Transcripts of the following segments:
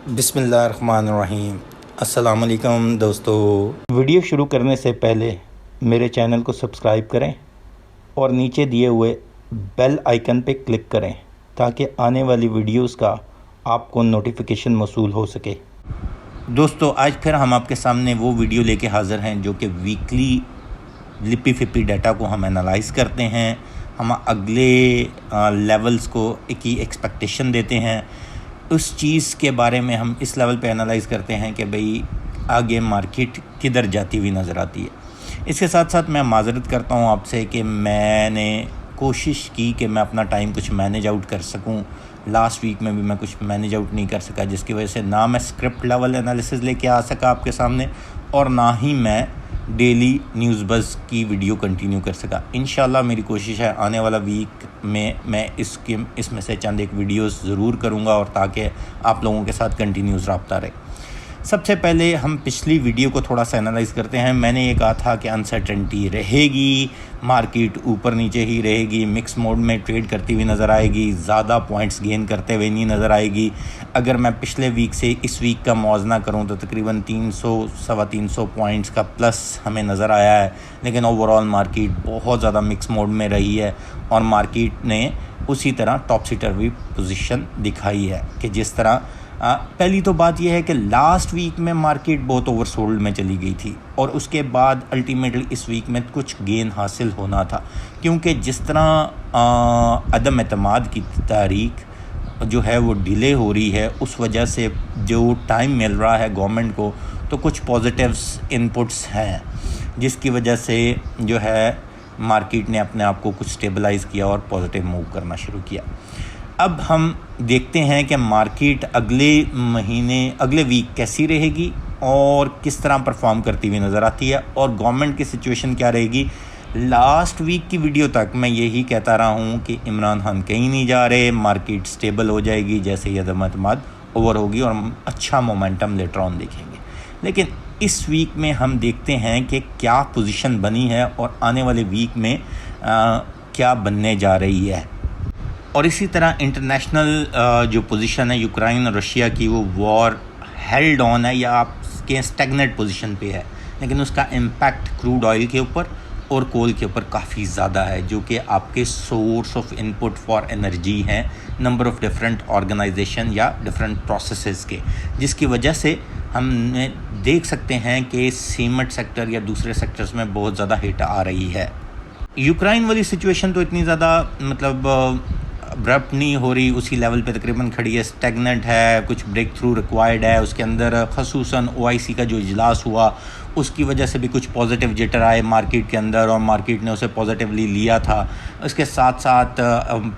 बिस्मिल्लाहिर्रहमानिर्रहीम। अस्सलाम वालेकुम दोस्तों। वीडियो शुरू करने से पहले मेरे चैनल को सब्सक्राइब करें और नीचे दिए हुए बेल आइकन पे क्लिक करें ताकि आने वाली वीडियोस का आपको नोटिफिकेशन मौसूल हो सके। दोस्तों, आज फिर हम आपके सामने वो वीडियो लेके हाज़िर हैं जो कि वीकली लिपी फिपी डाटा को हम एनालाइज़ करते हैं। हम अगले लेवल्स को की एक्सपेक्टेशन देते हैं। उस चीज़ के बारे में हम इस लेवल पे एनालाइज़ करते हैं कि भाई आगे मार्केट किधर जाती हुई नज़र आती है। इसके साथ साथ मैं माज़रत करता हूँ आपसे कि मैंने कोशिश की कि मैं अपना टाइम कुछ मैनेज आउट कर सकूँ। लास्ट वीक में भी मैं कुछ मैनेज आउट नहीं कर सका, जिसकी वजह से ना मैं स्क्रिप्ट लेवल एनालिसिस लेके आ सका आपके सामने और ना ही मैं डेली न्यूज़ बज़ की वीडियो कंटिन्यू कर सका। इंशाल्लाह मेरी कोशिश है आने वाला वीक में मैं इसमें से चंद एक वीडियोस ज़रूर करूँगा और ताकि आप लोगों के साथ कंटिन्यूस रब्ता रहे। सबसे पहले हम पिछली वीडियो को थोड़ा सा एनालाइज़ करते हैं। मैंने ये कहा था कि अनसर्टेनिटी रहेगी, मार्केट ऊपर नीचे ही रहेगी, मिक्स मोड में ट्रेड करती हुई नज़र आएगी, ज़्यादा पॉइंट्स गेन करते हुए नहीं नज़र आएगी। अगर मैं पिछले वीक से इस वीक का मुआवजा करूं तो तकरीबन 300 सवा 300 पॉइंट्स का प्लस हमें नज़र आया है। लेकिन ओवरऑल मार्केट बहुत ज़्यादा मिक्स मोड में रही है और मार्केट ने उसी तरह टॉप सीटर भी पोजीशन दिखाई है कि जिस तरह पहली तो बात यह है कि लास्ट वीक में मार्केट बहुत ओवरसोल्ड में चली गई थी और उसके बाद अल्टीमेटली इस वीक में कुछ गेन हासिल होना था, क्योंकि जिस तरह अदम एतमाद की तारीख जो है वो डिले हो रही है, उस वजह से जो टाइम मिल रहा है गवर्नमेंट को, तो कुछ पॉजिटिव्स इनपुट्स हैं जिसकी वजह से जो है मार्केट ने अपने आप को कुछ स्टेबलाइज़ किया और पॉजिटिव मूव करना शुरू किया। अब हम देखते हैं कि मार्केट अगले वीक कैसी रहेगी और किस तरह परफॉर्म करती हुई नज़र आती है और गवर्नमेंट की सिचुएशन क्या रहेगी। लास्ट वीक की वीडियो तक मैं यही कहता रहा हूँ कि इमरान खान कहीं नहीं जा रहे, मार्केट स्टेबल हो जाएगी जैसे ही अदम एतमाद ओवर होगी और हम अच्छा मोमेंटम लेटर ऑन देखेंगे। लेकिन इस वीक में हम देखते हैं कि क्या पोजीशन बनी है और आने वाले वीक में क्या बनने जा रही है। और इसी तरह इंटरनेशनल जो पोजीशन है यूक्रेन और रशिया की, वो वॉर हेल्ड ऑन है या आप के स्टैग्नेट पोजीशन पे है, लेकिन उसका इम्पैक्ट क्रूड ऑयल के ऊपर और कोल के ऊपर काफ़ी ज़्यादा है, जो कि आपके source of input for energy हैं नंबर ऑफ़ डिफरेंट ऑर्गेनाइजेशन या डिफरेंट प्रोसेसेस के, जिसकी वजह से हम देख सकते हैं कि सीमेंट सेक्टर या दूसरे सेक्टर्स में बहुत ज़्यादा हिट आ रही है। यूक्रेन वाली सिचुएशन तो इतनी ज़्यादा अब्रप्ट नहीं हो रही, उसी लेवल पे तकरीबन खड़ी है, स्टैग्नेंट है, कुछ ब्रेक थ्रू रिक्वायर्ड है। उसके अंदर खसूसन OIC का जो इजलास हुआ उसकी वजह से भी कुछ पॉजिटिव जिटर आए मार्केट के अंदर और मार्केट ने उसे पॉजिटिवली लिया था। उसके साथ साथ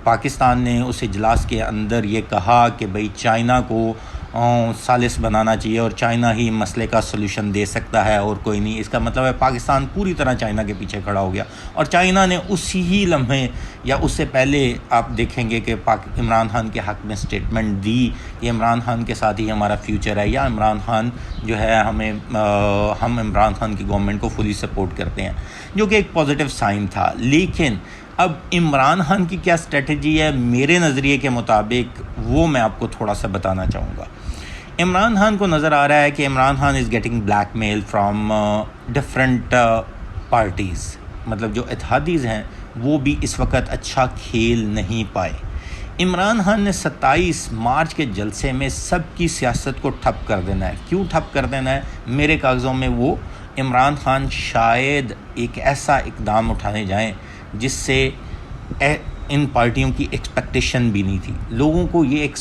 पाकिस्तान ने उस इजलास के अंदर ये कहा कि भाई चाइना को सालिस बनाना चाहिए और चाइना ही मसले का सलूशन दे सकता है और कोई नहीं। इसका मतलब है पाकिस्तान पूरी तरह चाइना के पीछे खड़ा हो गया और चाइना ने उसी ही लम्हे या उससे पहले आप देखेंगे कि इमरान खान के हक़ में स्टेटमेंट दी कि इमरान खान के साथ ही हमारा फ्यूचर है या इमरान खान जो है हम इमरान खान की गवर्नमेंट को फुली सपोर्ट करते हैं, जो कि एक पॉजिटिव साइन था। लेकिन अब इमरान खान की क्या स्ट्रेटजी है मेरे नज़रिए के मुताबिक, वो मैं आपको थोड़ा सा बताना चाहूँगा। इमरान खान को नज़र आ रहा है कि Imran Khan is getting blackmail from different parties, मतलब जो इत्तेहादीज़ हैं वो भी इस वक्त अच्छा खेल नहीं पाए। इमरान खान ने 27 मार्च के जलसे में सबकी सियासत को ठप कर देना है। क्यों ठप कर देना है? मेरे कागज़ों में वो इमरान खान शायद एक ऐसा इक़दाम उठाने जाएं जिससे इन पार्टियों की एक्सपेक्टेशन भी नहीं थी। लोगों को ये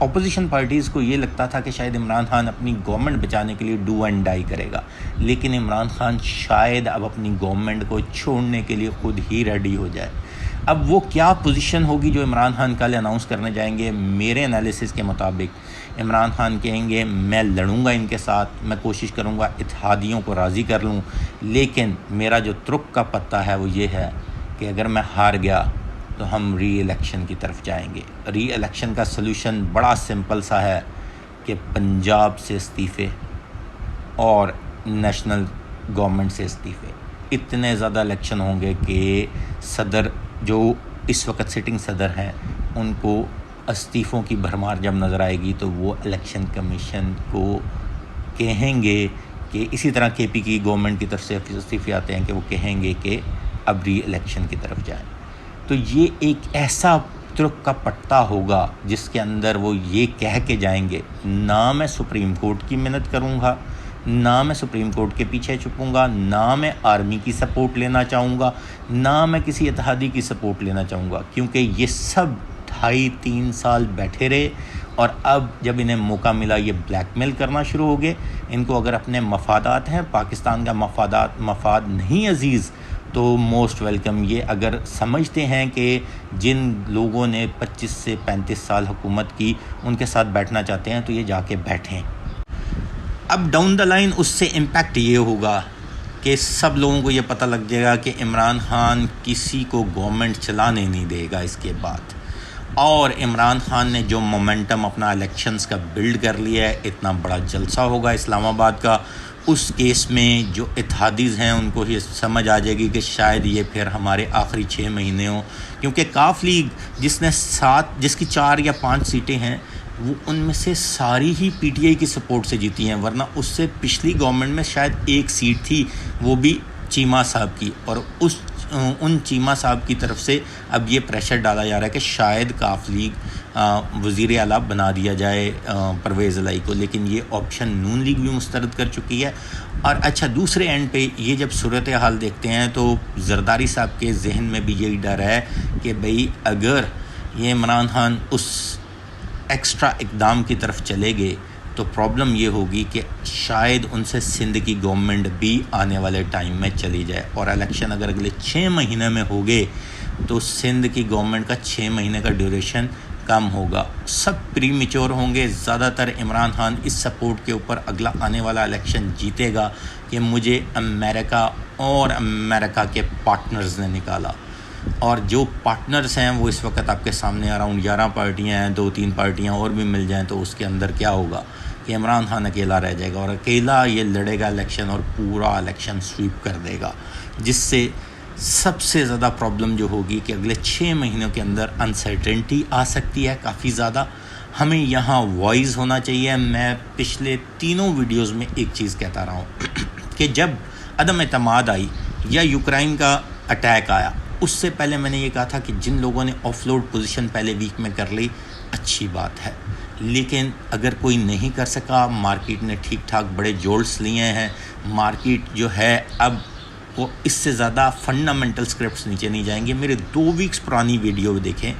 अपोजिशन पार्टीज़ को ये लगता था कि शायद इमरान खान अपनी गवर्नमेंट बचाने के लिए डू एंड डाई करेगा, लेकिन इमरान खान शायद अब अपनी गवर्नमेंट को छोड़ने के लिए ख़ुद ही रेडी हो जाए। अब वो क्या पोजीशन होगी जो इमरान खान कल अनाउंस करने जाएंगे, मेरे एनालिसिस के मुताबिक इमरान खान कहेंगे मैं लड़ूंगा इनके साथ, मैं कोशिश करूंगा इत्तेहादियों को राज़ी कर लूं, लेकिन मेरा जो तुर्क का पत्ता है वो ये है कि अगर मैं हार गया तो हम री इलेक्शन की तरफ जाएंगे। री इलेक्शन का सलूशन बड़ा सिंपल सा है कि पंजाब से इस्तीफ़े और नेशनल गवर्नमेंट से इस्तीफ़े। इतने ज़्यादा इलेक्शन होंगे कि सदर जो इस वक्त सिटिंग सदर हैं उनको इस्तीफ़ों की भरमार जब नज़र आएगी तो वो इलेक्शन कमीशन को कहेंगे कि इसी तरह केपी की गवर्नमेंट की तरफ से इस्तीफ़े आते हैं कि वो कहेंगे कि अब री इलेक्शन की तरफ जाएं। तो ये एक ऐसा तुर्क का पट्टा होगा जिसके अंदर वो ये कह के जाएंगे, ना मैं सुप्रीम कोर्ट की मिन्नत करूँगा, ना मैं सुप्रीम कोर्ट के पीछे छुपूंगा, ना मैं आर्मी की सपोर्ट लेना चाहूँगा, ना मैं किसी इत्तेहादी की सपोर्ट लेना चाहूँगा, क्योंकि ये सब 2.5-3 साल बैठे रहे और अब जब इन्हें मौका मिला ये ब्लैकमेल करना शुरू हो गए। इनको अगर अपने मफादात हैं, पाकिस्तान का मफाद नहीं अजीज़, तो मोस्ट वेलकम। ये अगर समझते हैं कि जिन लोगों ने 25 से 35 साल हुकूमत की उनके साथ बैठना चाहते हैं तो ये जाके बैठें। अब डाउन द लाइन उससे इम्पैक्ट ये होगा कि सब लोगों को ये पता लग जाएगा कि इमरान खान किसी को गवर्नमेंट चलाने नहीं देगा इसके बाद। और इमरान खान ने जो मोमेंटम अपना इलेक्शंस का बिल्ड कर लिया है, इतना बड़ा जलसा होगा इस्लामाबाद का, उस केस में जो इत्तेहादीज़ हैं उनको ये समझ आ जाएगी कि शायद ये फिर हमारे आखिरी 6 महीने हों, क्योंकि काफ लीग जिसकी 4 या 5 सीटें हैं वो उनमें से सारी ही पीटीआई की सपोर्ट से जीती हैं, वरना उससे पिछली गवर्नमेंट में शायद 1 सीट थी, वो भी चीमा साहब की, और उन चीमा साहब की तरफ से अब ये प्रेशर डाला जा रहा है कि शायद काफ लीग वज़ीर आला बना दिया जाए परवेज़ इलाही को, लेकिन ये ऑप्शन नून लीग भी मुस्तरद कर चुकी है। और अच्छा, दूसरे एंड पे ये जब सूरत हाल देखते हैं तो जरदारी साहब के जहन में भी यही डर है कि भाई अगर ये इमरान खान उस एक्स्ट्रा इक़दाम की तरफ चले गए तो प्रॉब्लम ये होगी कि शायद उनसे सिंध की गवर्नमेंट भी आने वाले टाइम में चली जाए, और इलेक्शन अगर अगले 6 महीने में हो गए तो सिंध की गवर्नमेंट का 6 महीने का ड्यूरेशन कम होगा, सब प्री मेच्योर होंगे। ज़्यादातर इमरान खान इस सपोर्ट के ऊपर अगला आने वाला इलेक्शन जीतेगा कि मुझे अमेरिका और अमेरिका के पार्टनर्स ने निकाला, और जो पार्टनर्स हैं वो इस वक्त आपके सामने अराउंड 11 पार्टियां हैं, 2-3 पार्टियां और भी मिल जाएं तो उसके अंदर क्या होगा कि इमरान खान अकेला रह जाएगा और अकेला ये लड़ेगा इलेक्शन और पूरा इलेक्शन स्वीप कर देगा, जिससे सबसे ज़्यादा प्रॉब्लम जो होगी कि अगले 6 महीनों के अंदर अनसर्टेनिटी आ सकती है काफ़ी ज़्यादा। हमें यहाँ वॉइस होना चाहिए। मैं पिछले 3 वीडियोज़ में एक चीज़ कहता रहा हूँ कि जब अदम एतमाद आई या यूक्रेन का अटैक आया, उससे पहले मैंने ये कहा था कि जिन लोगों ने ऑफलोड पोजीशन पहले वीक में कर ली अच्छी बात है, लेकिन अगर कोई नहीं कर सका, मार्केट ने ठीक ठाक बड़े जोल्स लिए हैं, मार्केट जो है अब वो इससे ज़्यादा फंडामेंटल स्क्रिप्ट्स नीचे नहीं जाएंगे। मेरे 2 वीक्स पुरानी वीडियो देखें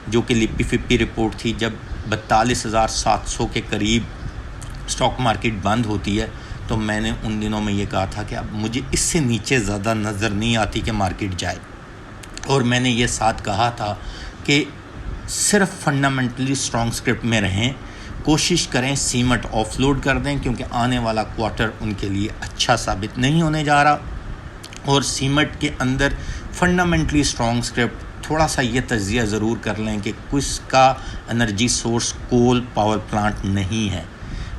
जो कि लिपी फिप्पी रिपोर्ट थी, जब 42,700 के करीब स्टॉक मार्केट बंद होती है, तो मैंने उन दिनों में ये कहा था कि अब मुझे इससे नीचे ज़्यादा नज़र नहीं आती कि मार्केट जाए, और मैंने ये साथ कहा था कि सिर्फ फंडामेंटली स्ट्रॉन्ग स्क्रिप्ट में रहें, कोशिश करें सीमेंट ऑफलोड कर दें, क्योंकि आने वाला क्वार्टर उनके लिए अच्छा साबित नहीं होने जा रहा, और सीमेंट के अंदर फंडामेंटली स्ट्रॉन्ग स्क्रिप्ट थोड़ा सा ये तज्जिया ज़रूर कर लें कि किसका energy source coal power plant नहीं है,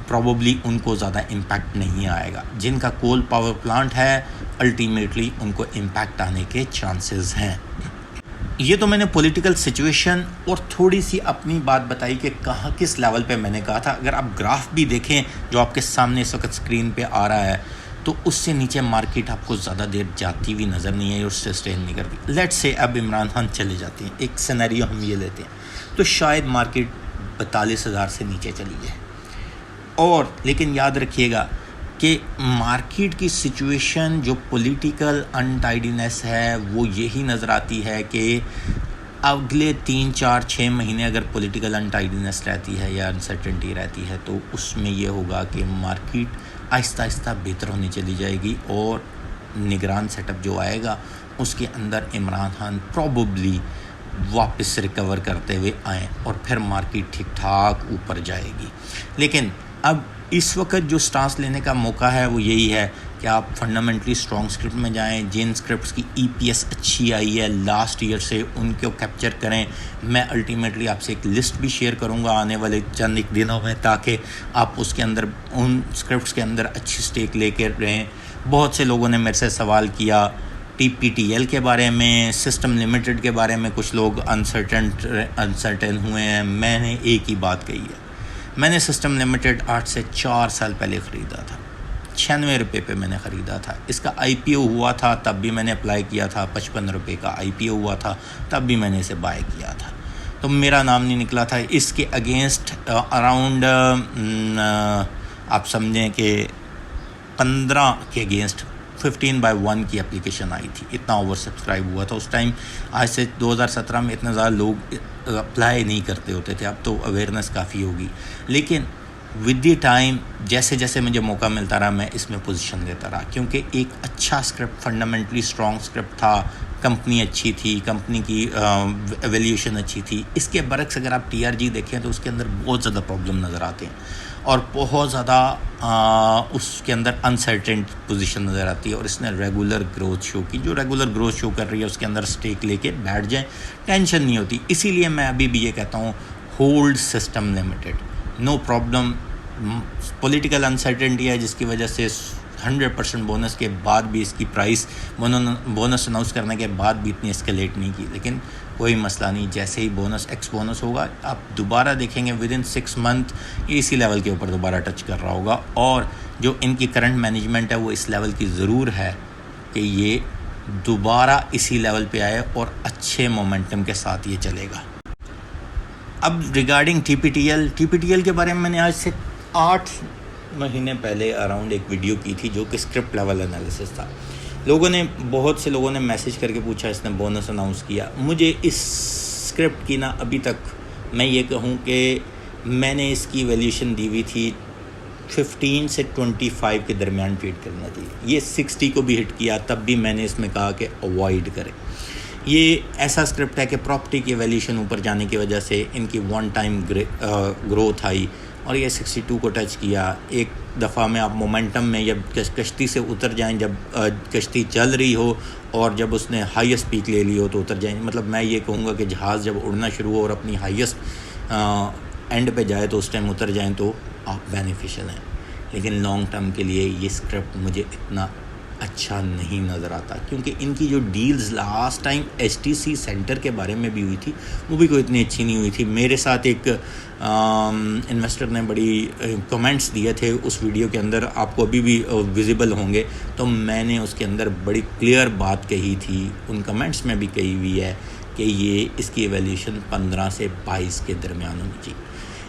प्रॉबली उनको ज़्यादा इम्पैक्ट नहीं आएगा। जिनका कोल पावर प्लांट है अल्टीमेटली उनको इम्पैक्ट आने के चांसेस हैं। ये तो मैंने पॉलिटिकल सिचुएशन और थोड़ी सी अपनी बात बताई कि कहाँ किस लेवल पे मैंने कहा था। अगर आप ग्राफ भी देखें जो आपके सामने इस वक्त स्क्रीन पे आ रहा है, तो उससे नीचे मार्केट आपको ज़्यादा देर जाती हुई नज़र नहीं आई और सस्टेन नहीं करती। लेट्स से अब इमरान खान चले जाते हैं, एक सिनेरियो हम ये लेते हैं, तो शायद मार्केट 42,000 से नीचे चली जाए। और लेकिन याद रखिएगा कि मार्केट की सिचुएशन जो पॉलिटिकल अनटाइडीनेस है वो यही नज़र आती है कि अगले 3, 4, 6 महीने अगर पॉलिटिकल अनटाइडीनेस रहती है या अनसर्टेनिटी रहती है, तो उसमें यह होगा कि मार्केट आहिस्ता आहिस्ता बेहतर होने चली जाएगी, और निगरान सेटअप जो आएगा उसके अंदर इमरान खान प्रॉबली वापस रिकवर करते हुए आएँ और फिर मार्केट ठीक ठाक ऊपर जाएगी। लेकिन अब इस वक्त जो स्टांस लेने का मौका है वो यही है कि आप फंडामेंटली स्ट्रॉन्ग स्क्रिप्ट में जाएं, जिन स्क्रिप्ट्स की ईपीएस अच्छी आई है लास्ट ईयर से उनको कैप्चर करें। मैं अल्टीमेटली आपसे एक लिस्ट भी शेयर करूंगा आने वाले चंद एक दिनों में, ताकि आप उसके अंदर उन स्क्रिप्ट्स के अंदर अच्छी स्टेक लेकर रहें। बहुत से लोगों ने मेरे से सवाल किया TPTL के बारे में, सिस्टम लिमिटेड के बारे में कुछ लोग अनसर्टेन हुए हैं। मैंने एक ही बात कही है, मैंने सिस्टम लिमिटेड 8 से 4 साल पहले ख़रीदा था, 96 रुपये पे मैंने ख़रीदा था। इसका IPO हुआ था तब भी मैंने अप्लाई किया था, 55 रुपये का IPO हुआ था तब भी मैंने इसे बाय किया था, तो मेरा नाम नहीं निकला था। इसके अगेंस्ट अराउंड आप समझें कि 15 के अगेंस्ट 15/1 की एप्लीकेशन आई थी, इतना ओवर सब्सक्राइब हुआ था उस टाइम। आज से 2017 में इतने ज़्यादा लोग अप्लाई नहीं करते होते थे, अब तो अवेयरनेस काफ़ी होगी। लेकिन विद द टाइम जैसे जैसे मुझे मौका मिलता रहा मैं इसमें पोजीशन लेता रहा, क्योंकि एक अच्छा स्क्रिप्ट, फंडामेंटली स्ट्रॉन्ग स्क्रिप्ट था, कंपनी अच्छी थी, कंपनी की वैल्यूएशन अच्छी थी। इसके बरक्स अगर आप TRG देखें तो उसके अंदर बहुत ज़्यादा प्रॉब्लम नज़र आते हैं और बहुत ज़्यादा उसके अंदर अनसर्टेन पोजीशन नज़र आती है। और इसने रेगुलर ग्रोथ शो की, जो रेगुलर ग्रोथ शो कर रही है उसके अंदर स्टेक लेके बैठ जाएं, टेंशन नहीं होती। इसीलिए मैं अभी भी ये कहता हूँ, hold system limited, no problem. Political uncertainty है जिसकी वजह से 100% बोनस के बाद भी इसकी प्राइस बोनस अनाउंस करने के बाद भी इतनी एस्केलेट नहीं की, लेकिन कोई मसला नहीं। जैसे ही एक्स बोनस होगा आप दोबारा देखेंगे विद इन 6 मंथ इसी लेवल के ऊपर दोबारा टच कर रहा होगा। और जो इनकी करंट मैनेजमेंट है वो इस लेवल की ज़रूर है कि ये दोबारा इसी लेवल पे आए और अच्छे मोमेंटम के साथ ये चलेगा। अब रिगार्डिंग TPTL के बारे में मैंने आज से 8 महीने पहले अराउंड एक वीडियो की थी जो कि स्क्रिप्ट लेवल एनालिसिस था। बहुत से लोगों ने मैसेज करके पूछा इसने बोनस अनाउंस किया। मुझे इस स्क्रिप्ट की ना अभी तक मैं ये कहूँ कि मैंने इसकी वैल्यूएशन दी हुई थी 15 से 25 के दरमियान ट्रेड करना चाहिए। ये 60 को भी हिट किया, तब भी मैंने इसमें कहा कि अवॉइड करें। ये ऐसा स्क्रिप्ट है कि प्रॉपर्टी की वैल्यूएशन ऊपर जाने की वजह से इनकी वन टाइम ग्रोथ आई और ये 62 को टच किया। एक दफ़ा में आप मोमेंटम में जब कश्ती से उतर जाएं, जब कश्ती चल रही हो और जब उसने हाईएस्ट पीक ले ली हो तो उतर जाएं। मतलब मैं ये कहूँगा कि जहाज़ जब उड़ना शुरू हो और अपनी हाईएस्ट एंड पे जाए तो उस टाइम उतर जाएं तो आप बेनिफिशियल हैं। लेकिन लॉन्ग टर्म के लिए ये स्क्रिप्ट मुझे इतना अच्छा नहीं नज़र आता, क्योंकि इनकी जो deals last time HTC centre के बारे में भी हुई थी वो भी कोई इतनी अच्छी नहीं हुई थी। मेरे साथ एक इन्वेस्टर ने बड़ी कमेंट्स दिए थे उस वीडियो के अंदर, आपको अभी भी विजिबल होंगे, तो मैंने उसके अंदर बड़ी क्लियर बात कही थी, उन कमेंट्स में भी कही हुई है कि ये इसकी एवैल्यूएशन 15 से 22 के दरमियान होनी चाहिए।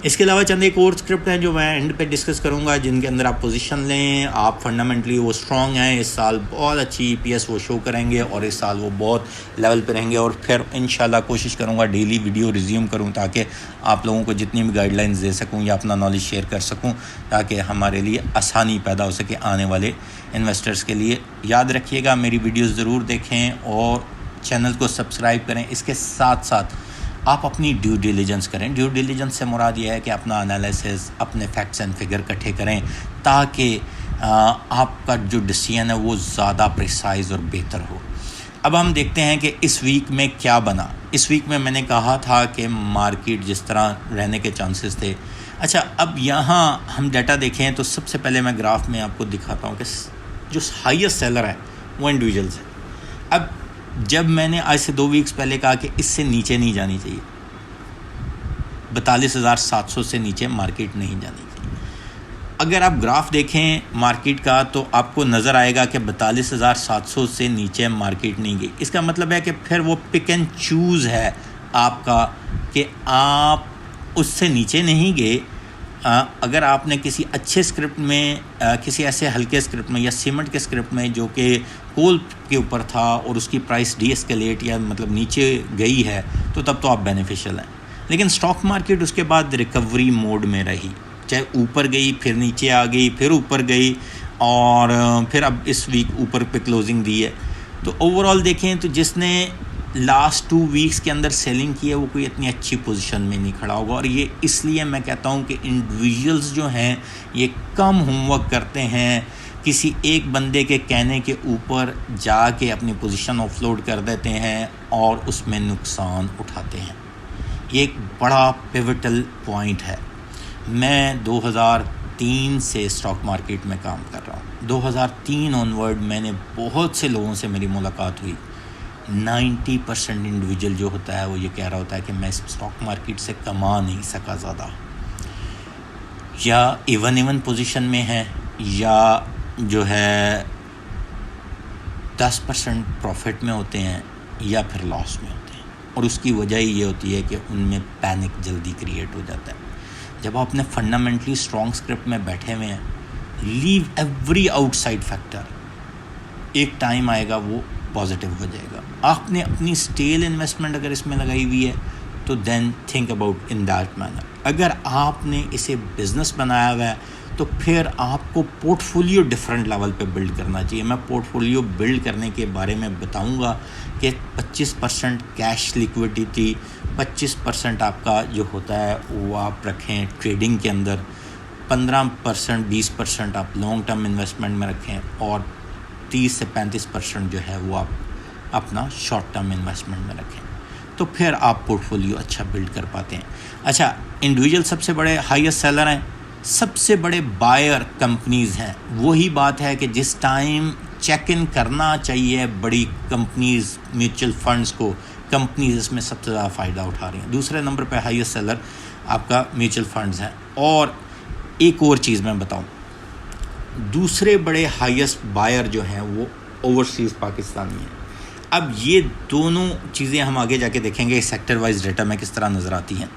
इसके अलावा चंद एक और स्क्रिप्ट है जो मैं एंड पे डिस्कस करूंगा, जिनके अंदर आप पोजीशन लें, आप फंडामेंटली वो स्ट्रॉन्ग हैं, इस साल बहुत अच्छी EPS वो शो करेंगे और इस साल वो बहुत लेवल पे रहेंगे। और फिर इंशाल्लाह कोशिश करूंगा डेली वीडियो रिज्यूम करूं ताकि आप लोगों को जितनी भी गाइडलाइंस दे सकूं या अपना नॉलेज शेयर कर सकूं, ताकि हमारे लिए आसानी पैदा हो सके आने वाले इन्वेस्टर्स के लिए। याद रखिएगा मेरी वीडियोज़ ज़रूर देखें और चैनल को सब्सक्राइब करें। इसके साथ साथ आप अपनी ड्यू डिलीजेंस करें। ड्यू डिलीजेंस से मुराद ये है कि अपना एनालिसिस, अपने फैक्ट्स एंड फिगर इकट्ठे करें ताकि आपका जो डिसीजन है वो ज़्यादा प्रिसाइज और बेहतर हो। अब हम देखते हैं कि इस वीक में क्या बना। इस वीक में मैंने कहा था कि मार्केट जिस तरह रहने के चांसेस थे। अच्छा, अब यहाँ हम डाटा देखें तो सबसे पहले मैं ग्राफ में आपको दिखाता हूँ कि जो हाईएस्ट सेलर है वो इंडिविजुअल्स है। अब जब मैंने आज से 2 वीक्स पहले कहा कि इससे नीचे नहीं जानी चाहिए, 42,700 से नीचे मार्केट नहीं जानी चाहिए। अगर आप ग्राफ देखें मार्केट का तो आपको नज़र आएगा कि 42,700 से नीचे मार्केट नहीं गई। इसका मतलब है कि फिर वो पिक एंड चूज़ है आपका कि आप उससे नीचे नहीं गए। अगर आपने किसी अच्छे स्क्रिप्ट में, किसी ऐसे हल्के स्क्रिप्ट में या सीमेंट के स्क्रिप्ट में जो कि कोल के ऊपर था और उसकी प्राइस डीएस्केलेट या मतलब नीचे गई है तो तब तो आप बेनिफिशियल हैं। लेकिन स्टॉक मार्केट उसके बाद रिकवरी मोड में रही, चाहे ऊपर गई फिर नीचे आ गई फिर ऊपर गई और फिर अब इस वीक ऊपर पे क्लोजिंग दी है। तो ओवरऑल देखें तो जिसने लास्ट 2 वीक्स के अंदर सेलिंग की है वो कोई इतनी अच्छी पोजीशन में नहीं खड़ा होगा। और ये इसलिए मैं कहता हूँ कि इंडिविजुअल्स जो हैं ये कम होमवर्क करते हैं, किसी एक बंदे के कहने के ऊपर जाके अपनी पोजीशन ऑफलोड कर देते हैं और उसमें नुकसान उठाते हैं। ये एक बड़ा पिवटल पॉइंट है। मैं 2003 से स्टॉक मार्केट में काम कर रहा हूँ। 2003 ऑनवर्ड मैंने बहुत से लोगों से मेरी मुलाकात हुई। 90% इंडिविजुअल जो होता है वो ये कह रहा होता है कि मैं स्टॉक मार्केट से कमा नहीं सका ज़्यादा, या इवन पोजीशन में है, या जो है 10% प्रॉफिट में होते हैं, या फिर लॉस में होते हैं। और उसकी वजह ये होती है कि उनमें पैनिक जल्दी क्रिएट हो जाता है। जब आप अपने फंडामेंटली स्ट्रॉन्ग स्क्रिप्ट में बैठे हुए हैं, लीव एवरी आउटसाइड फैक्टर, एक टाइम आएगा वो पॉजिटिव हो जाएगा। आपने अपनी स्टेल इन्वेस्टमेंट अगर इसमें लगाई हुई है तो then think about in that manner. अगर आपने इसे बिज़नेस बनाया हुआ है तो फिर आपको पोर्टफोलियो डिफरेंट लेवल पे बिल्ड करना चाहिए। मैं पोर्टफोलियो बिल्ड करने के बारे में बताऊंगा कि 25% कैश लिक्विडिटी, 25% आपका जो होता है वो आप रखें ट्रेडिंग के अंदर, 15% 20% आप लॉन्ग टर्म इन्वेस्टमेंट में रखें, और 30 से 35% जो है वो आप अपना शॉर्ट टर्म इन्वेस्टमेंट में रखें। तो फिर आप पोर्टफोलियो अच्छा बिल्ड कर पाते हैं। अच्छा, इंडिविजुअल सबसे बड़े हाईएस्ट सेलर हैं, सबसे बड़े बायर कंपनीज़ हैं। वही बात है कि जिस टाइम चेक इन करना चाहिए बड़ी कंपनीज़, म्यूचुअल फंड्स को, कंपनीज इसमें सबसे ज़्यादा फ़ायदा उठा रही हैं। दूसरे नंबर पे हाईएस्ट सेलर आपका म्यूचुअल फंड्स हैं। और एक और चीज़ मैं बताऊं, दूसरे बड़े हाईएस्ट बायर जो हैं वो ओवरसीज़ पाकिस्तानी हैं। अब ये दोनों चीज़ें हम आगे जाके देखेंगे सेक्टर वाइज डेटा में किस तरह नज़र आती हैं।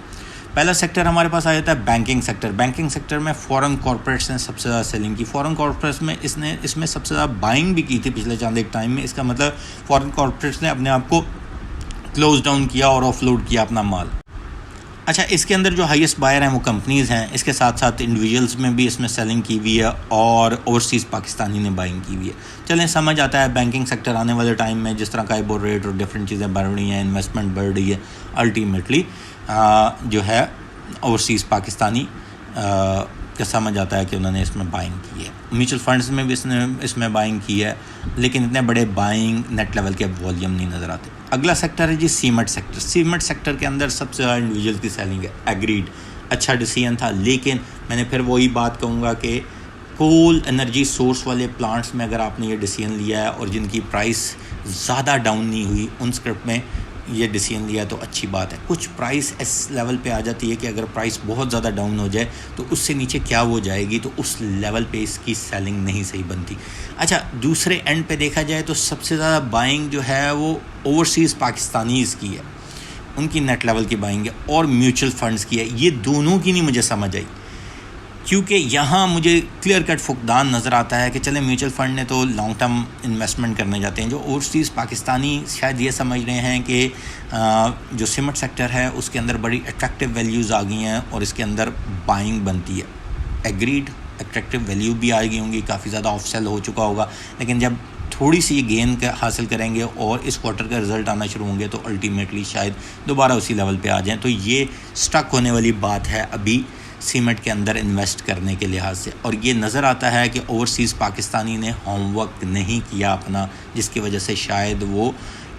पहला सेक्टर हमारे पास आ जाता है बैंकिंग सेक्टर। बैंकिंग सेक्टर में फॉरेन कॉर्पोरेट्स ने सबसे ज़्यादा सेलिंग की। फॉरेन कॉर्पोरेट्स में इसमें सबसे ज़्यादा बाइंग भी की थी पिछले चंद एक टाइम में। इसका मतलब फॉरेन कॉर्पोरेट्स ने अपने आप को क्लोज डाउन किया और ऑफलोड किया अपना माल। अच्छा, इसके अंदर जो हाईएस्ट बायर हैं वो कंपनीज़ हैं। इसके साथ साथ इंडिविजुअल्स में भी इसमें सेलिंग की हुई है और ओवरसीज़ पाकिस्तानी ने बाइंग की हुई है। चलें, समझ आता है बैंकिंग सेक्टर आने वाले टाइम में जिस तरह का आईबोर रेट और डिफरेंट चीज़ें बढ़ रही हैं, इन्वेस्टमेंट बढ़ रही है, अल्टीमेटली जो है ओवरसीज़ पाकिस्तानी का समझ आता है कि उन्होंने इसमें बाइंग की है। म्यूचुअल फंड्स में भी इसमें बाइंग की है, लेकिन इतने बड़े बाइंग नेट लेवल के वॉल्यूम नहीं नज़र आते। अगला सेक्टर है जी सीमेंट सेक्टर। सीमेंट सेक्टर के अंदर सबसे ज़्यादा इंडिविजुअल की सेलिंग है। एग्रीड, अच्छा डिसीजन था, लेकिन मैंने फिर वही बात कहूँगा कि कोल एनर्जी सोर्स वाले प्लांट्स में अगर आपने ये डिसीजन लिया है और जिनकी प्राइस ज़्यादा डाउन नहीं हुई, उन स्क्रिप्ट में ये डिसीजन लिया तो अच्छी बात है। कुछ प्राइस इस लेवल पे आ जाती है कि अगर प्राइस बहुत ज़्यादा डाउन हो जाए तो उससे नीचे क्या हो जाएगी, तो उस लेवल पे इसकी सेलिंग नहीं सही बनती। अच्छा, दूसरे एंड पे देखा जाए तो सबसे ज़्यादा बाइंग जो है वो ओवरसीज़ पाकिस्तानीज़ की है, उनकी नेट लेवल की बाइंग है, और म्यूचुअल फंड्स की है। ये दोनों की नहीं मुझे समझ आई, क्योंकि यहाँ मुझे क्लियर कट फुकदान नज़र आता है कि चले म्यूचुअल फ़ंड ने तो लॉन्ग टर्म इन्वेस्टमेंट करने जाते हैं। जो ओवरसीज़ पाकिस्तानी शायद ये समझ रहे हैं कि जो सीमेंट सेक्टर है उसके अंदर बड़ी अट्रैक्टिव वैल्यूज़ आ गई हैं और इसके अंदर बाइंग बनती है। एग्रीड, अट्रैक्टिव वैल्यू भी आ गई होंगी, काफ़ी ज़्यादा ऑफ सेल हो चुका होगा, लेकिन जब थोड़ी सी गेन हासिल करेंगे और इस क्वार्टर का रिज़ल्ट आना शुरू होंगे तो अल्टीमेटली शायद दोबारा उसी लेवल पे आ जाएं। तो ये स्टक होने वाली बात है अभी सीमेंट के अंदर इन्वेस्ट करने के लिहाज से। और ये नज़र आता है कि ओवरसीज़ पाकिस्तानी ने होमवर्क नहीं किया अपना, जिसकी वजह से शायद वो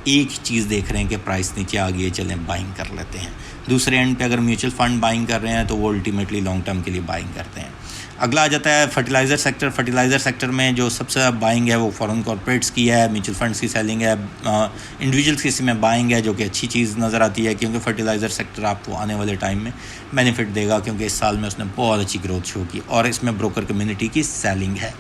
एक चीज़ देख रहे हैं कि प्राइस नीचे आ गई है, चलें बाइंग कर लेते हैं। दूसरे एंड पे अगर म्यूचुअल फ़ंड बाइंग कर रहे हैं तो वो अल्टीमेटली लॉन्ग टर्म के लिए बाइंग करते हैं। अगला आ जाता है फर्टिलाइज़र सेक्टर। फर्टिलाइज़र सेक्टर में जो सबसे ज़्यादा बाइंग है वो फॉरेन कॉर्पोरेट्स की है, म्यूचुअल फंड्स की सेलिंग है, इंडिविजुअल्स की इसमें बाइंग है, जो कि अच्छी चीज़ नज़र आती है, क्योंकि फर्टिलाइज़र सेक्टर आपको आने वाले टाइम में बेनिफिट देगा, क्योंकि इस साल में उसने बहुत अच्छी ग्रोथ शो की और इसमें ब्रोकर कम्युनिटी की सेलिंग है।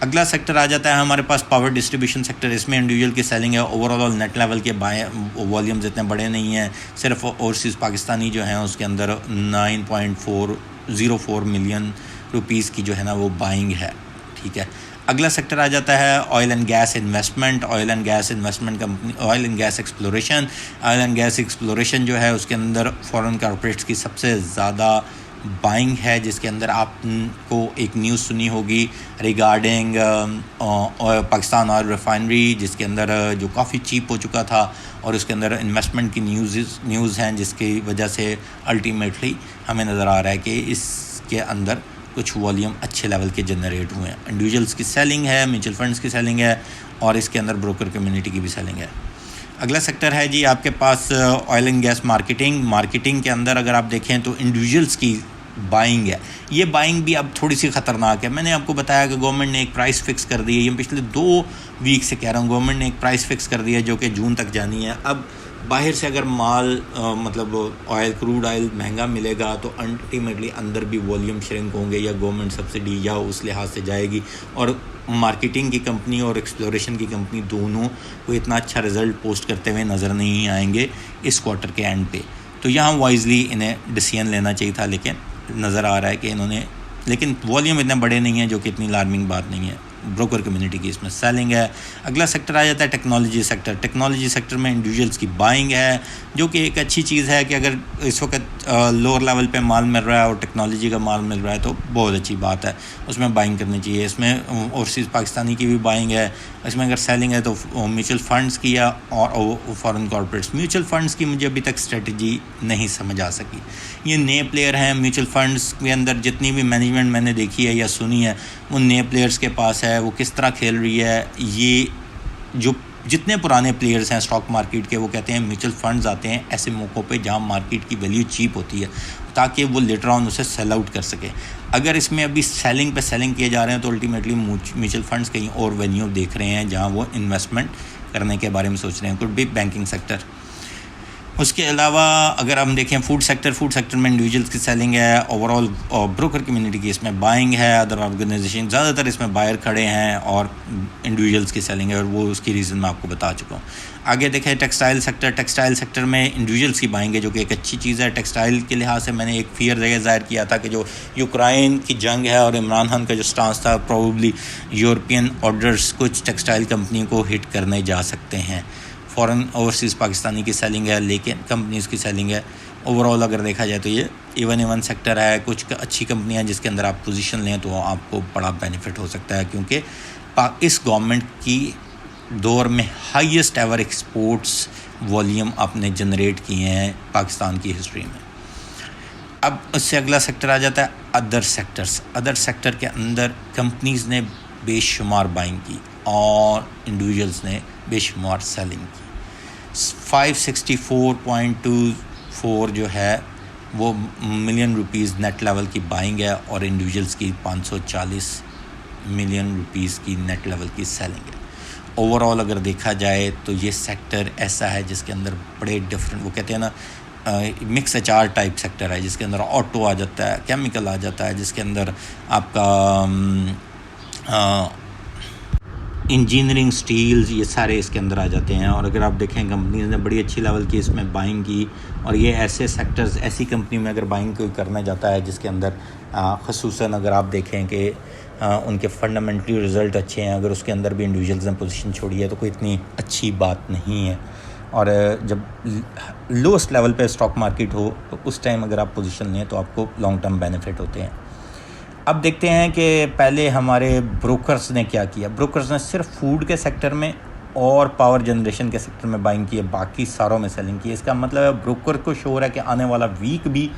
अगला सेक्टर आ जाता है हमारे पास पावर डिस्ट्रीब्यूशन सेक्टर। इसमें इंडिविजुअल की सेलिंग है। ओवरऑल नेट लेवल के वॉल्यूम्स इतने बड़े नहीं हैं, सिर्फ ओवरसीज़ पाकिस्तानी जो हैं उसके अंदर 9.404 मिलियन रुपीज़ की जो है ना वो बाइंग है। ठीक है, अगला सेक्टर आ जाता है oil and gas investment. Oil and gas investment company, oil and gas exploration. Oil and gas exploration जो है उसके अंदर फॉरेन कॉर्पोरेट्स की सबसे ज़्यादा बाइंग है, जिसके अंदर आपको एक न्यूज़ सुनी होगी रिगार्डिंग पाकिस्तान ऑयल रिफाइनरी, जिसके अंदर जो काफ़ी चीप हो चुका था और उसके अंदर इन्वेस्टमेंट की न्यूज़ हैं, जिसकी वजह से अल्टीमेटली हमें नज़र आ रहा है कि इसके अंदर कुछ वॉल्यूम अच्छे लेवल के जनरेट हुए हैं। इंडिविजुअल्स की सेलिंग है, म्यूचुअल फंड्स की सेलिंग है और इसके अंदर ब्रोकर कम्युनिटी की भी सेलिंग है। अगला सेक्टर है जी आपके पास oil and gas marketing. Marketing के अंदर अगर आप देखें तो इंडिविजुअल्स की बाइंग है, ये बाइंग भी अब थोड़ी सी ख़तरनाक है। मैंने आपको बताया कि गवर्नमेंट ने एक प्राइस फ़िक्स कर दी है, ये पिछले 2 वीक से कह रहा हूँ, गवर्नमेंट ने एक प्राइस फ़िक्स कर दी है जो कि जून तक जानी है। अब बाहर से अगर माल मतलब ऑयल, क्रूड ऑयल महंगा मिलेगा तो अल्टीमेटली अंदर भी वॉल्यूम श्रिंक होंगे या गवर्नमेंट सब्सिडी या उस लिहाज से जाएगी, और मार्केटिंग की कंपनी और एक्सप्लोरेशन की कंपनी दोनों को इतना अच्छा रिज़ल्ट पोस्ट करते हुए नज़र नहीं आएंगे इस क्वार्टर के एंड पे। तो यहाँ वाइजली इन्हें डिसीजन लेना चाहिए था, लेकिन नज़र आ रहा है कि इन्होंने, लेकिन वॉल्यूम इतने बड़े नहीं हैं जो कि इतनी अलार्मिंग बात नहीं है। ब्रोकर कम्युनिटी की इसमें सेलिंग है। अगला सेक्टर आ जाता है टेक्नोलॉजी सेक्टर। टेक्नोलॉजी सेक्टर में इंडिविजुअल्स की बाइंग है, जो कि एक अच्छी चीज़ है कि अगर इस वक्त लोअर लेवल पे माल मिल रहा है और टेक्नोलॉजी का माल मिल रहा है तो बहुत अच्छी बात है, उसमें बाइंग करनी चाहिए। इसमें ओवरसीज़ पाकिस्तानी की भी बाइंग है। इसमें अगर सेलिंग है तो म्यूचुअल फ़ंड्स की या और फॉरेन कॉर्पोरेट्स। म्यूचुअल फ़ंड्स की मुझे अभी तक स्ट्रेटजी नहीं समझ आ सकी। ये नए प्लेयर हैं म्यूचुअल फ़ंड्स के अंदर, जितनी भी मैनेजमेंट मैंने देखी है या सुनी है वो नए प्लेयर्स के पास है, वो किस तरह खेल रही है। ये जो जितने पुराने प्लेयर्स हैं स्टॉक मार्केट के, वो कहते हैं म्यूचुअल फंड्स आते हैं ऐसे मौक़ों पे जहां मार्केट की वैल्यू चीप होती है, ताकि वो लेटर ऑन उसे सेल आउट कर सके। अगर इसमें अभी सेलिंग पे सेलिंग किए जा रहे हैं तो अल्टीमेटली म्यूचुअल फंड्स कहीं और वेन्यू देख रहे हैं जहां वो इन्वेस्टमेंट करने के बारे में सोच रहे हैं। Could be banking sector. उसके अलावा अगर हम देखें फूड सेक्टर में इंडिविजुअल्स की सेलिंग है, ओवरऑल ब्रोकर कम्युनिटी की इसमें बाइंग है, अदर ऑर्गेनाइजेशन ज़्यादातर इसमें बायर खड़े हैं और इंडिविजुअल्स की सेलिंग है, और वो उसकी रीज़न मैं आपको बता चुका हूँ। आगे देखें टेक्सटाइल सेक्टर में इंडिविजुअल्स की बाइंग है, जो कि एक अच्छी चीज़ है। टेक्सटाइल के लिहाज से मैंने एक फियर ज़ाहिर किया था कि जो यूक्रेन की जंग है और इमरान खान का जो स्टांस था, प्रोबेबली यूरोपियन ऑर्डर्स कुछ टेक्सटाइल कंपनी को हिट करने जा सकते हैं। फ़ॉरेन ओवरसीज़ पाकिस्तानी की सेलिंग है, लेकिन कंपनीज़ की सेलिंग है। ओवरऑल अगर देखा जाए तो ये इवन सेक्टर है। कुछ अच्छी कंपनियां जिसके अंदर आप पोजीशन लें तो आपको बड़ा बेनिफिट हो सकता है, क्योंकि इस गवर्नमेंट की दौर में हाईएस्ट एवर एक्सपोर्ट्स वॉल्यूम आपने जनरेट किए हैं पाकिस्तान की हिस्ट्री में। अब उससे अगला सेक्टर आ जाता है अदर सेक्टर के अंदर कंपनीज़ ने बेशुमार बाइंग की और इंडिविजुअल्स ने बेशुमार सेलिंग की। 564.24 जो है वो मिलियन रुपीज़ नेट लेवल की बाइंग है, और इंडिविजुअल्स की 540 मिलियन रुपीज़ की नेट लेवल की सेलिंग है। ओवरऑल अगर देखा जाए तो ये सेक्टर ऐसा है जिसके अंदर बड़े डिफरेंट, वो कहते हैं ना मिक्स एचआर टाइप सेक्टर है, जिसके अंदर ऑटो आ जाता है, केमिकल आ जाता है, जिसके अंदर आपका इंजीनियरिंग, स्टील्स, ये सारे इसके अंदर आ जाते हैं। और अगर आप देखें कंपनीज ने बड़ी अच्छी लेवल की इसमें बाइंग की, और ये ऐसे सेक्टर्स, ऐसी कंपनी में अगर बाइंग कोई करना जाता है जिसके अंदर ख़ुसूसन अगर आप देखें कि उनके फंडामेंटली रिज़ल्ट अच्छे हैं, अगर उसके अंदर भी इंडिविजुअल्स ने पोजीशन छोड़ी है तो कोई इतनी अच्छी बात नहीं है। और जब लोएस्ट लेवल पे स्टॉक मार्केट हो तो उस टाइम अगर आप पोजीशन लें तो आपको लॉन्ग टर्म बेनिफिट होते हैं। अब देखते हैं कि पहले हमारे ब्रोकर्स ने क्या किया। ब्रोकर्स ने सिर्फ फूड के सेक्टर में और पावर जनरेशन के सेक्टर में बाइंग की है, बाकी सारों में सेलिंग की है। इसका मतलब है ब्रोकर को श्योर है कि आने वाला वीक भी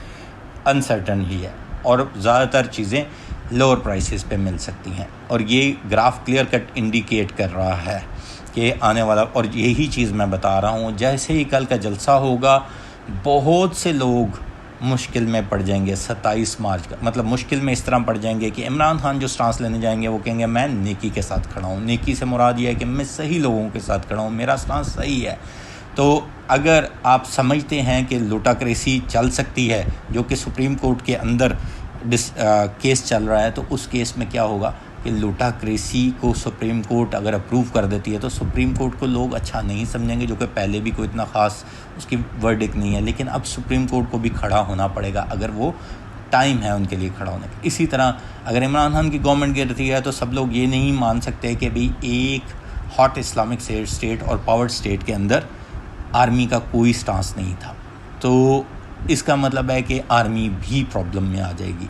अनसर्टन ही है और ज़्यादातर चीज़ें लोअर प्राइसेस पे मिल सकती हैं, और ये ग्राफ क्लियर कट इंडिकेट कर रहा है कि आने वाला, और यही चीज़ मैं बता रहा हूँ, जैसे ही कल का जलसा होगा बहुत से लोग मुश्किल में पड़ जाएंगे। 27 मार्च का मतलब मुश्किल में इस तरह पड़ जाएंगे कि इमरान खान जो स्टांस लेने जाएंगे वो कहेंगे मैं नेकी के साथ खड़ा हूँ। नेकी से मुराद ये है कि मैं सही लोगों के साथ खड़ा हूँ, मेरा स्टांस सही है। तो अगर आप समझते हैं कि लूटाक्रेसी चल सकती है, जो कि सुप्रीम कोर्ट के अंदर केस चल रहा है, तो उस केस में क्या होगा कि लूटाक्रेसी को सुप्रीम कोर्ट अगर अप्रूव कर देती है तो सुप्रीम कोर्ट को लोग अच्छा नहीं समझेंगे, जो कि पहले भी कोई इतना ख़ास उसकी वर्डिक्ट नहीं है। लेकिन अब सुप्रीम कोर्ट को भी खड़ा होना पड़ेगा अगर वो टाइम है उनके लिए खड़ा होने का। इसी तरह अगर इमरान खान की गवर्नमेंट गिरती है तो सब लोग ये नहीं मान सकते कि भाई एक हॉट इस्लामिक स्टेट और पावर स्टेट के अंदर आर्मी का कोई स्टांस नहीं था। तो इसका मतलब है कि आर्मी भी प्रॉब्लम में आ जाएगी।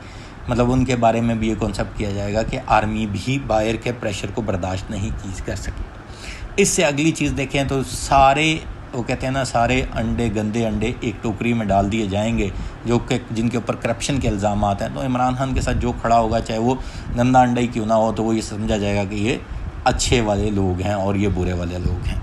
मतलब उनके बारे में भी ये कॉन्सेप्ट किया जाएगा कि आर्मी भी बाहर के प्रेशर को बर्दाश्त नहीं कर सके। इससे अगली चीज़ देखें तो सारे, वो कहते हैं ना, सारे अंडे, गंदे अंडे एक टोकरी में डाल दिए जाएंगे, जो कि जिनके ऊपर करप्शन के इल्ज़ाम आते हैं। तो इमरान खान के साथ जो खड़ा होगा, चाहे वो गंदा अंडा ही क्यों ना हो, तो वो ये समझा जाएगा कि ये अच्छे वाले लोग हैं और ये बुरे वाले लोग हैं।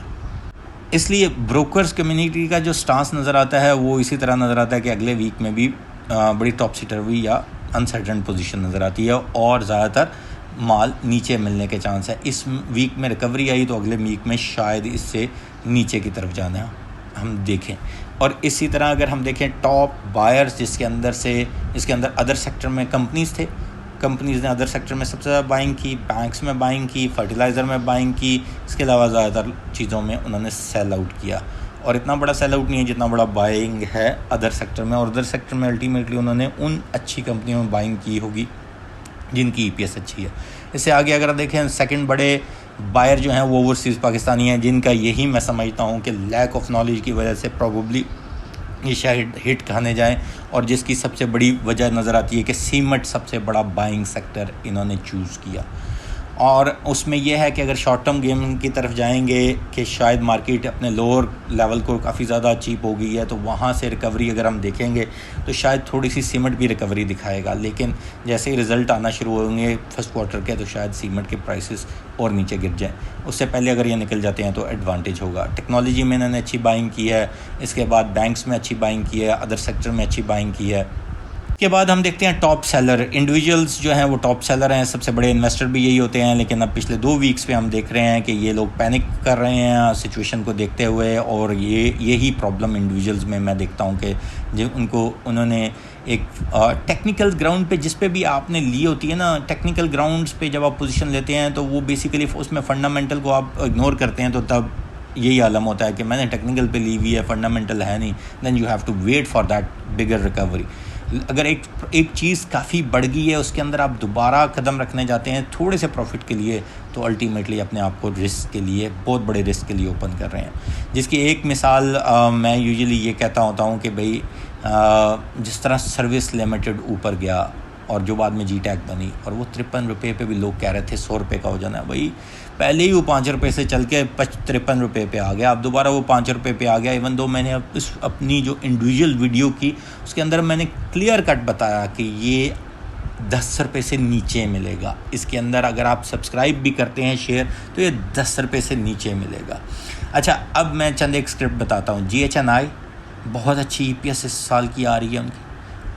इसलिए ब्रोकर्स कम्युनिटी का जो स्टांस नज़र आता है वो इसी तरह नज़र आता है कि अगले वीक में भी बड़ी टॉप सीटरवी या अनसर्टन पोजीशन नज़र आती है और ज़्यादातर माल नीचे मिलने के चांस है। इस वीक में रिकवरी आई तो अगले वीक में शायद इससे नीचे की तरफ जाना हम देखें। और इसी तरह अगर हम देखें टॉप बायर्स जिसके अंदर अदर सेक्टर में कंपनीज़ ने अदर सेक्टर में सबसे ज़्यादा बाइंग की, बैंक्स में बाइंग की, फर्टिलाइज़र में बाइंग की, इसके अलावा ज़्यादातर चीज़ों में उन्होंने सेल आउट किया। और इतना बड़ा सेल आउट नहीं है जितना बड़ा बाइंग है अदर सेक्टर में। और अदर सेक्टर में अल्टीमेटली उन्होंने उन अच्छी कंपनियों में बाइंग की होगी जिनकी EPS अच्छी है। इससे आगे अगर देखें सेकंड बड़े बायर जो हैं वो ओवरसीज़ पाकिस्तानी हैं, जिनका यही मैं समझता हूँ कि लैक ऑफ नॉलेज की वजह से प्रॉबली ये शायद हिट खाने जाएं। और जिसकी सबसे बड़ी वजह नज़र आती है कि सीमेंट सबसे बड़ा बाइंग सेक्टर इन्होंने चूज़ किया। और उसमें यह है कि अगर शॉर्ट टर्म गेम की तरफ जाएंगे कि शायद मार्केट अपने लोअर लेवल को काफ़ी ज़्यादा चीप हो गई है, तो वहाँ से रिकवरी अगर हम देखेंगे तो शायद थोड़ी सी सीमेंट भी रिकवरी दिखाएगा। लेकिन जैसे ही रिज़ल्ट आना शुरू होंगे फर्स्ट क्वार्टर के तो शायद सीमेंट के प्राइसेस और नीचे गिर जाएँ। उससे पहले अगर ये निकल जाते हैं तो एडवांटेज होगा। टेक्नोलॉजी में इन्होंने अच्छी बाइंग की है, इसके बाद बैंक्स में अच्छी बाइंग की है, अदर सेक्टर में अच्छी बाइंग की है। के बाद हम देखते हैं टॉप सेलर। इंडिविजुअल्स जो हैं वो टॉप सेलर हैं, सबसे बड़े इन्वेस्टर भी यही होते हैं। लेकिन अब पिछले 2 वीक्स पे हम देख रहे हैं कि ये लोग पैनिक कर रहे हैं सिचुएशन को देखते हुए। और यही प्रॉब्लम इंडिविजुअल्स में मैं देखता हूँ कि जो उन्होंने एक टेक्निकल ग्राउंड पे जिस पे भी आपने ली होती है ना, टेक्निकल ग्राउंड्स पे जब आप पोजीशन लेते हैं तो वो बेसिकली उसमें फंडामेंटल को आप इग्नोर करते हैं, तो तब यही आलम होता है कि मैंने टेक्निकल पे ली हुई है, फंडामेंटल है नहीं, then you have to wait for that bigger recovery. अगर एक चीज़ काफ़ी बढ़ गई है उसके अंदर आप दोबारा कदम रखने जाते हैं थोड़े से प्रॉफिट के लिए, तो अल्टीमेटली अपने आप को रिस्क के लिए, बहुत बड़े रिस्क के लिए ओपन कर रहे हैं। जिसकी एक मिसाल मैं यूजुअली ये कहता होता हूँ कि भाई जिस तरह सर्विस लिमिटेड ऊपर गया और जो बाद में GTAC बनी और वो 53 रुपये पे भी लोग कह रहे थे 100 रुपये का हो जाना है। भाई पहले ही वो 5 रुपये से चल के 53 रुपये पे आ गया, अब दोबारा वो 5 रुपये पे आ गया। इवन दो मैंने अपनी जो इंडिविजुअल वीडियो की उसके अंदर मैंने क्लियर कट बताया कि ये 10 रुपये से नीचे मिलेगा। इसके अंदर अगर आप सब्सक्राइब भी करते हैं शेयर तो ये 10 रुपये से नीचे मिलेगा। अच्छा, अब मैं चंद एक स्क्रिप्ट बताता हूँ। GHNI बहुत अच्छी EPS इस साल की आ रही है उनकी,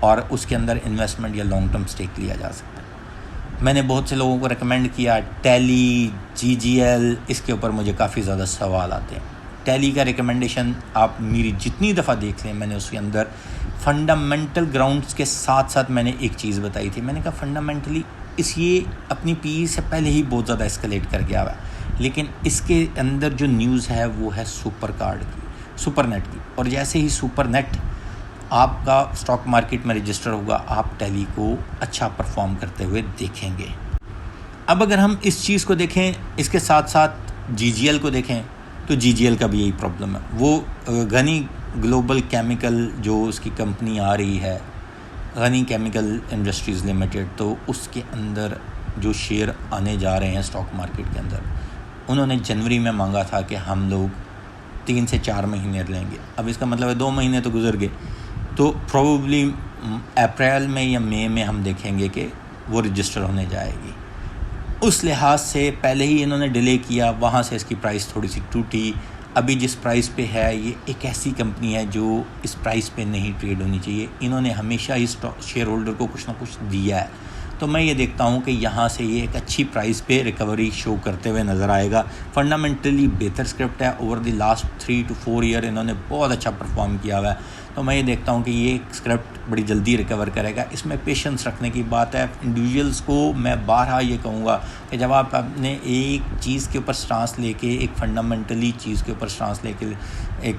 और उसके अंदर इन्वेस्टमेंट या लॉन्ग टर्म स्टेक लिया जा सकता है। मैंने बहुत से लोगों को रेकमेंड किया टैली, GGL, इसके ऊपर मुझे काफ़ी ज़्यादा सवाल आते हैं। टैली का रिकमेंडेशन आप मेरी जितनी दफ़ा देख लें, मैंने उसके अंदर फंडामेंटल ग्राउंड्स के साथ साथ मैंने एक चीज़ बताई थी। मैंने कहा फंडामेंटली ये अपनी PE से पहले ही बहुत ज़्यादा एस्केलेट कर गया हुआ है, लेकिन इसके अंदर जो न्यूज़ है वो है सुपरनेट की। और जैसे ही सुपरनेट आपका स्टॉक मार्केट में रजिस्टर होगा, आप टैली को अच्छा परफॉर्म करते हुए देखेंगे। अब अगर हम इस चीज़ को देखें, इसके साथ साथ GGL को देखें, तो GGL का भी यही प्रॉब्लम है। वो गनी ग्लोबल केमिकल जो उसकी कंपनी आ रही है, गनी केमिकल इंडस्ट्रीज़ लिमिटेड, तो उसके अंदर जो शेयर आने जा रहे हैं स्टॉक मार्केट के अंदर, उन्होंने जनवरी में मांगा था कि हम लोग 3 से 4 महीने लेंगे। अब इसका मतलब है 2 महीने तो गुजर गए, तो प्रोबेबली अप्रैल में या मई में हम देखेंगे कि वो रजिस्टर होने जाएगी। उस लिहाज से पहले ही इन्होंने डिले किया, वहाँ से इसकी प्राइस थोड़ी सी टूटी। अभी जिस प्राइस पे है, ये एक ऐसी कंपनी है जो इस प्राइस पे नहीं ट्रेड होनी चाहिए। इन्होंने हमेशा ही शेयर होल्डर को कुछ ना कुछ दिया है, तो मैं ये देखता हूँ कि यहाँ से ये एक अच्छी प्राइस पे रिकवरी शो करते हुए नज़र आएगा। फंडामेंटली बेहतर स्क्रिप्ट है। Over the last 3 to 4 year इन्होंने बहुत अच्छा परफॉर्म किया हुआ है, तो मैं ये देखता हूँ कि ये स्क्रिप्ट बड़ी जल्दी रिकवर करेगा। इसमें पेशेंस रखने की बात है। इंडिविजुअल्स को मैं बारहा ये कहूँगा कि जब आप अपने एक चीज़ के ऊपर स्टांस लेके, एक फंडामेंटली चीज़ के ऊपर स्टांस लेके एक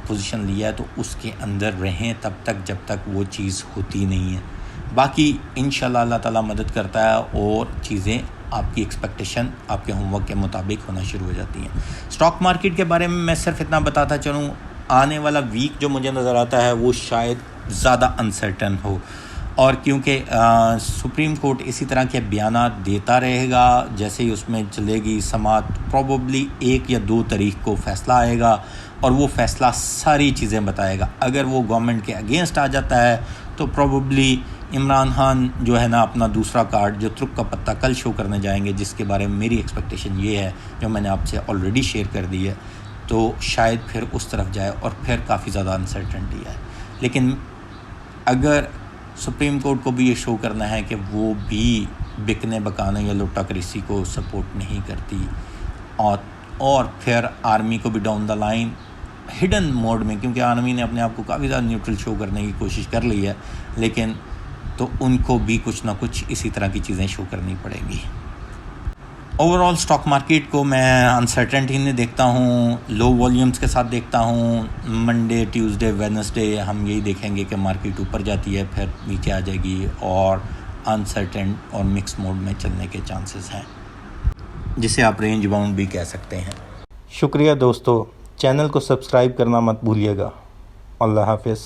पोजीशन लिया है, तो उसके अंदर रहें तब तक जब तक वो चीज़ होती नहीं है। बाकी इंशाल्लाह अल्लाह ताला मदद करता है और चीज़ें आपकी एक्सपेक्टेशन, आपके होमवर्क के मुताबिक होना शुरू हो जाती हैं। स्टॉक मार्केट के बारे में मैं सिर्फ इतना बताता चलूँ, आने वाला वीक जो मुझे नज़र आता है वो शायद ज़्यादा अनसर्टन हो, और क्योंकि सुप्रीम कोर्ट इसी तरह के बयानात देता रहेगा। जैसे ही उसमें चलेगी समात, प्रॉबली 1 या 2 तारीख को फ़ैसला आएगा और वो फ़ैसला सारी चीज़ें बताएगा। अगर वो गवर्नमेंट के अगेंस्ट आ जाता है तो प्रॉबली इमरान खान जो है ना, अपना दूसरा कार्ड जो तुर्क का पत्ता कल शो करने जाएंगे, जिसके बारे में मेरी एक्सपेक्टेशन ये है जो मैंने आपसे ऑलरेडी शेयर कर दी है, तो शायद फिर उस तरफ जाए और फिर काफ़ी ज़्यादा अनसर्टेनिटी है। लेकिन अगर सुप्रीम कोर्ट को भी ये शो करना है कि वो भी बिकने बकाने या लुट्टा कृषि को सपोर्ट नहीं करती, और फिर आर्मी को भी down the line hidden mode में, क्योंकि आर्मी ने अपने आप को काफ़ी ज़्यादा न्यूट्रल शो करने की कोशिश कर ली है, लेकिन तो उनको भी कुछ ना कुछ इसी तरह की चीज़ें शो करनी पड़ेंगी। ओवरऑल स्टॉक मार्केट को मैं अनसर्टेनिटी में देखता हूँ, लो वॉल्यूम्स के साथ देखता हूँ। मंडे, ट्यूसडे, वेडनेसडे हम यही देखेंगे कि मार्केट ऊपर जाती है, फिर नीचे आ जाएगी, और अनसर्टेन और मिक्स मोड में चलने के चांसेस हैं, जिसे आप रेंज बाउंड भी कह सकते हैं। शुक्रिया दोस्तों, चैनल को सब्सक्राइब करना मत भूलिएगा। अल्लाह हाफिज़।